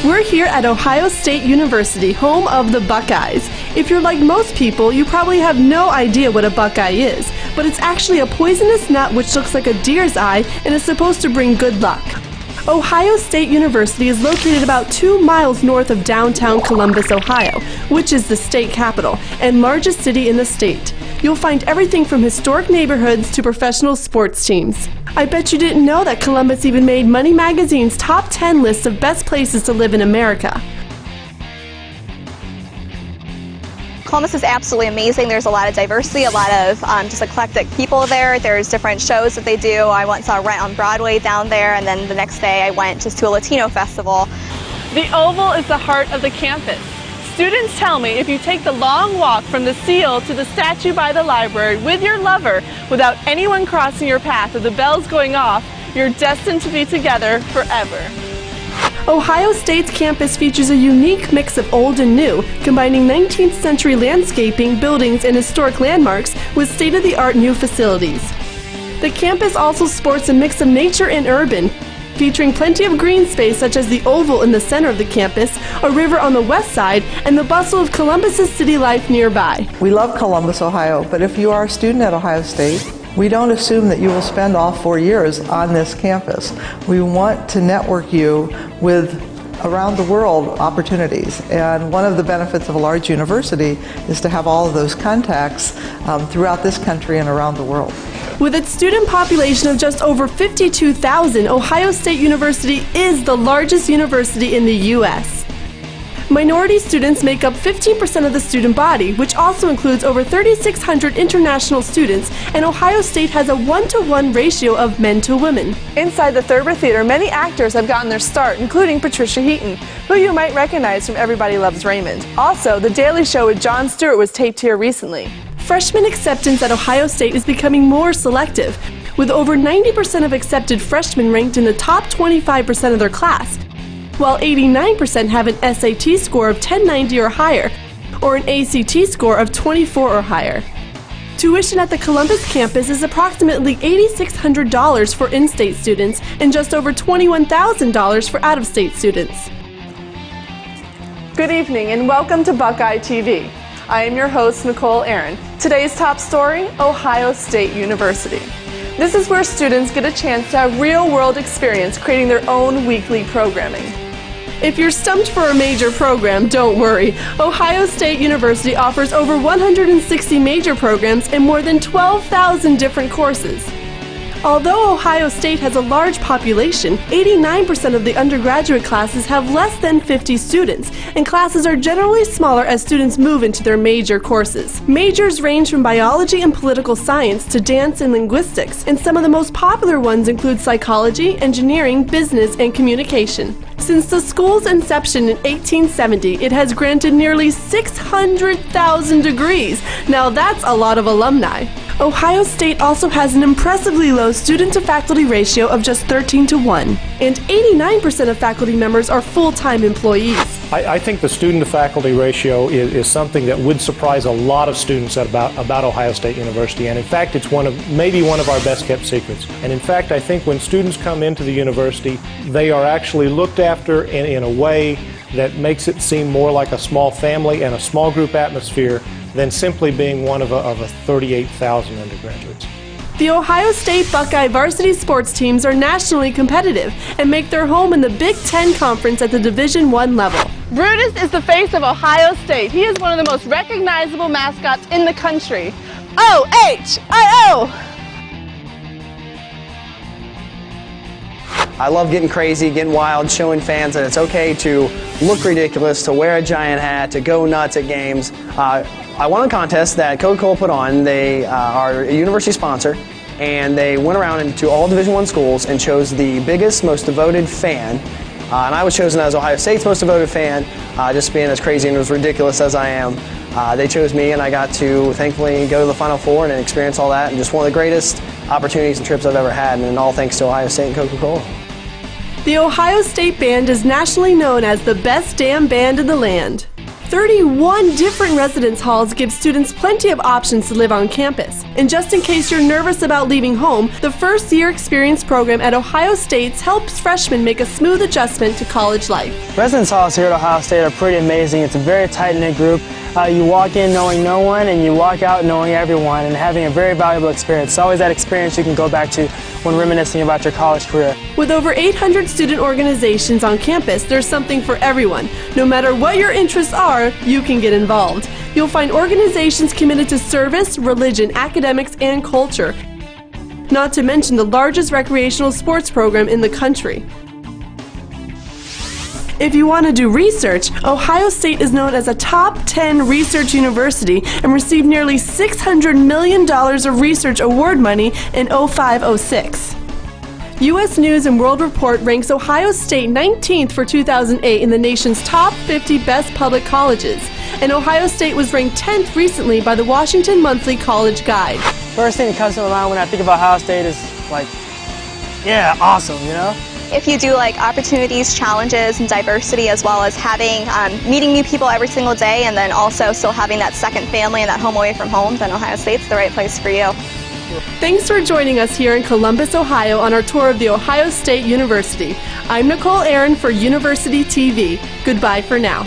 We're here at Ohio State University, home of the Buckeyes. If you're like most people, you probably have no idea what a Buckeye is, but it's actually a poisonous nut which looks like a deer's eye and is supposed to bring good luck. Ohio State University is located about 2 miles north of downtown Columbus, Ohio, which is the state capital and largest city in the state. You'll find everything from historic neighborhoods to professional sports teams. I bet you didn't know that Columbus even made Money Magazine's top 10 list of best places to live in America. Columbus is absolutely amazing. There's a lot of diversity, a lot of just eclectic people there. There's different shows that they do. I went and saw Rent on Broadway down there, and then the next day I went just to a Latino festival. The Oval is the heart of the campus. Students tell me if you take the long walk from the seal to the statue by the library with your lover without anyone crossing your path or the bells going off, you're destined to be together forever. Ohio State's campus features a unique mix of old and new, combining 19th century landscaping, buildings, and historic landmarks with state-of-the-art new facilities. The campus also sports a mix of nature and urban, featuring plenty of green space such as the Oval in the center of the campus, a river on the west side, and the bustle of Columbus's city life nearby. We love Columbus, Ohio, but if you are a student at Ohio State, we don't assume that you will spend all 4 years on this campus. We want to network you with around the world opportunities, and one of the benefits of a large university is to have all of those contacts throughout this country and around the world. With its student population of just over 52,000, Ohio State University is the largest university in the U.S. Minority students make up 15% of the student body, which also includes over 3,600 international students, and Ohio State has a 1-to-1 ratio of men to women. Inside the Thurber Theater, many actors have gotten their start, including Patricia Heaton, who you might recognize from Everybody Loves Raymond. Also, The Daily Show with Jon Stewart was taped here recently. Freshman acceptance at Ohio State is becoming more selective, with over 90% of accepted freshmen ranked in the top 25% of their class, while 89% have an SAT score of 1090 or higher, or an ACT score of 24 or higher. Tuition at the Columbus campus is approximately $8,600 for in-state students and just over $21,000 for out-of-state students. Good evening and welcome to Buckeye TV. I am your host, Nicole Aaron. Today's top story, Ohio State University. This is where students get a chance to have real-world experience creating their own weekly programming. If you're stumped for a major program, don't worry. Ohio State University offers over 160 major programs and more than 12,000 different courses. Although Ohio State has a large population, 89% of the undergraduate classes have less than 50 students, and classes are generally smaller as students move into their major courses. Majors range from biology and political science to dance and linguistics, and some of the most popular ones include psychology, engineering, business, and communication. Since the school's inception in 1870, it has granted nearly 600,000 degrees. Now that's a lot of alumni. Ohio State also has an impressively low student-to-faculty ratio of just 13-to-1, and 89% of faculty members are full-time employees. I think the student-to-faculty ratio is something that would surprise a lot of students about Ohio State University, and in fact it's maybe one of our best-kept secrets. And in fact I think when students come into the university, they are actually looked after in a way that makes it seem more like a small family and a small group atmosphere than simply being one of a 38,000 undergraduates. The Ohio State Buckeye varsity sports teams are nationally competitive and make their home in the Big Ten Conference at the Division I level. Brutus is the face of Ohio State. He is one of the most recognizable mascots in the country. O-H-I-O! I love getting crazy, getting wild, showing fans that it's okay to look ridiculous, to wear a giant hat, to go nuts at games. I won a contest that Coca-Cola put on. They are a university sponsor, and they went around into all Division I schools and chose the biggest, most devoted fan. And I was chosen as Ohio State's most devoted fan, just being as crazy and as ridiculous as I am. They chose me, and I got to, thankfully, go to the Final Four and experience all that, and just one of the greatest opportunities and trips I've ever had, and all thanks to Ohio State and Coca-Cola. The Ohio State Band is nationally known as the best damn band in the land. 31 different residence halls give students plenty of options to live on campus. And just in case you're nervous about leaving home, the first-year experience program at Ohio State helps freshmen make a smooth adjustment to college life. Residence halls here at Ohio State are pretty amazing. It's a very tight-knit group. You walk in knowing no one, and you walk out knowing everyone and having a very valuable experience. It's always that experience you can go back to when reminiscing about your college career. With over 800 student organizations on campus, there's something for everyone. No matter what your interests are, you can get involved. You'll find organizations committed to service, religion, academics, and culture. Not to mention the largest recreational sports program in the country. If you want to do research, Ohio State is known as a top 10 research university and received nearly $600 million of research award money in 05-06. U.S. News & World Report ranks Ohio State 19th for 2008 in the nation's top 50 best public colleges, and Ohio State was ranked 10th recently by the Washington Monthly College Guide. First thing that comes to my mind when I think about Ohio State is like, yeah, awesome, you know? If you do like opportunities, challenges, and diversity, as well as having meeting new people every single day, and then also still having that second family and that home away from home, then Ohio State's the right place for you. Thanks for joining us here in Columbus, Ohio on our tour of The Ohio State University. I'm Nicole Aaron for University TV. Goodbye for now.